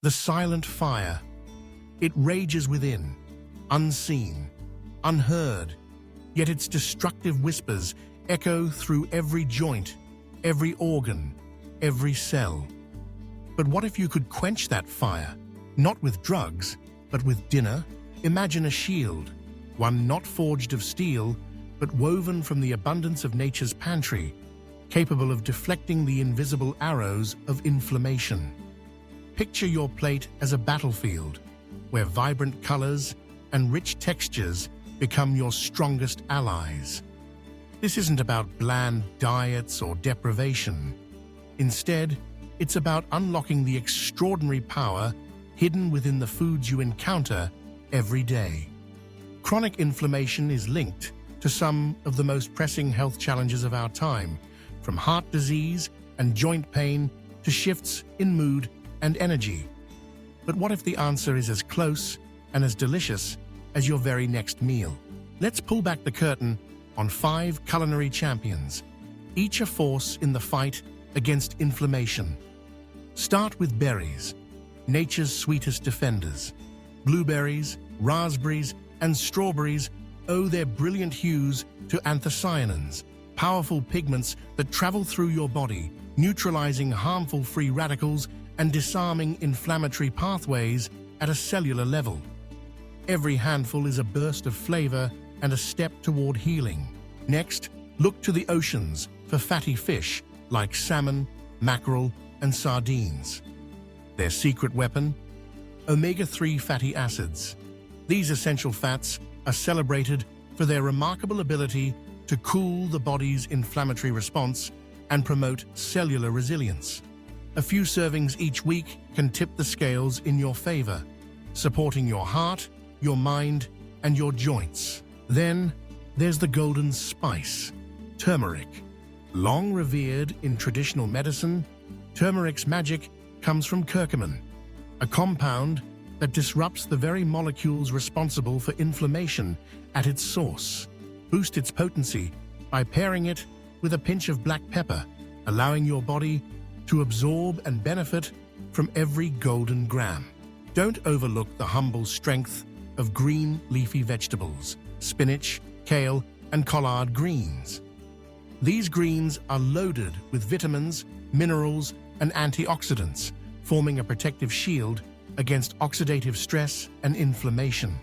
The silent fire. It rages within, unseen, unheard, yet its destructive whispers echo through every joint, every organ, every cell. But what if you could quench that fire, not with drugs, but with dinner? Imagine a shield, one not forged of steel, but woven from the abundance of nature's pantry, capable of deflecting the invisible arrows of inflammation. Picture your plate as a battlefield, where vibrant colors and rich textures become your strongest allies. This isn't about bland diets or deprivation. Instead, it's about unlocking the extraordinary power hidden within the foods you encounter every day. Chronic inflammation is linked to some of the most pressing health challenges of our time, from heart disease and joint pain to shifts in mood and energy. But what if the answer is as close and as delicious as your very next meal? Let's pull back the curtain on 5 culinary champions, each a force in the fight against inflammation. Start with berries, nature's sweetest defenders. Blueberries, raspberries, and strawberries owe their brilliant hues to anthocyanins, powerful pigments that travel through your body, neutralizing harmful free radicals and disarming inflammatory pathways at a cellular level. Every handful is a burst of flavor and a step toward healing. Next, look to the oceans for fatty fish like salmon, mackerel, and sardines. Their secret weapon? Omega-3 fatty acids. These essential fats are celebrated for their remarkable ability to cool the body's inflammatory response and promote cellular resilience. A few servings each week can tip the scales in your favor, supporting your heart, your mind, and your joints. Then, there's the golden spice, turmeric. Long revered in traditional medicine, turmeric's magic comes from curcumin, a compound that disrupts the very molecules responsible for inflammation at its source. Boost its potency by pairing it with a pinch of black pepper, allowing your body to absorb and benefit from every golden gram. Don't overlook the humble strength of green leafy vegetables, spinach, kale, and collard greens. These greens are loaded with vitamins, minerals, and antioxidants, forming a protective shield against oxidative stress and inflammation.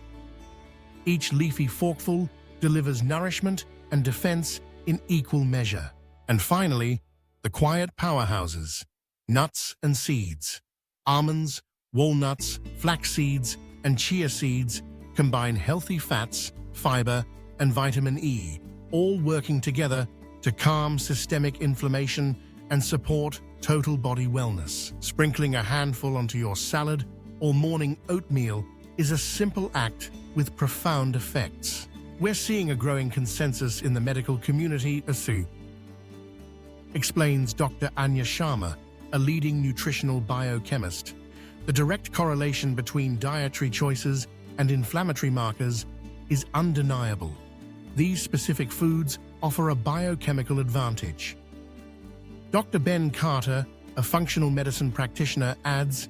Each leafy forkful delivers nourishment and defense in equal measure. And finally, the quiet powerhouses, nuts and seeds. Almonds, walnuts, flax seeds, and chia seeds combine healthy fats, fiber, and vitamin E, all working together to calm systemic inflammation and support total body wellness. Sprinkling a handful onto your salad or morning oatmeal is a simple act with profound effects. We're seeing a growing consensus in the medical community as to, explains Dr. Anya Sharma, a leading nutritional biochemist. The direct correlation between dietary choices and inflammatory markers is undeniable. These specific foods offer a biochemical advantage. Dr. Ben Carter, a functional medicine practitioner, adds,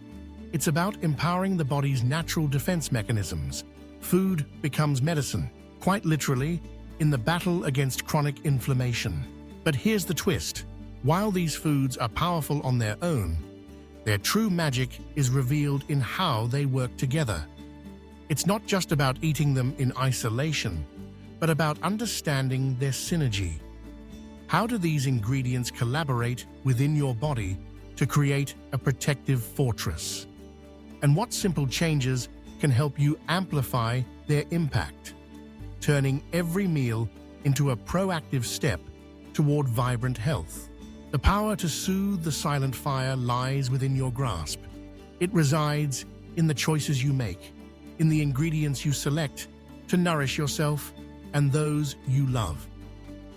"It's about empowering the body's natural defense mechanisms. Food becomes medicine, quite literally, in the battle against chronic inflammation." But here's the twist. While these foods are powerful on their own, their true magic is revealed in how they work together. It's not just about eating them in isolation, but about understanding their synergy. How do these ingredients collaborate within your body to create a protective fortress? And what simple changes can help you amplify their impact, turning every meal into a proactive step toward vibrant health? The power to soothe the silent fire lies within your grasp. It resides in the choices you make, in the ingredients you select to nourish yourself and those you love.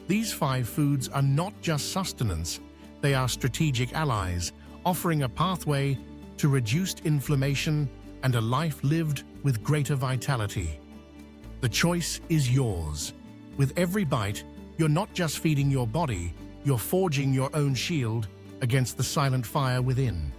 These 5 foods are not just sustenance, they are strategic allies, offering a pathway to reduced inflammation and a life lived with greater vitality. The choice is yours. With every bite, you're not just feeding your body, you're forging your own shield against the silent fire within.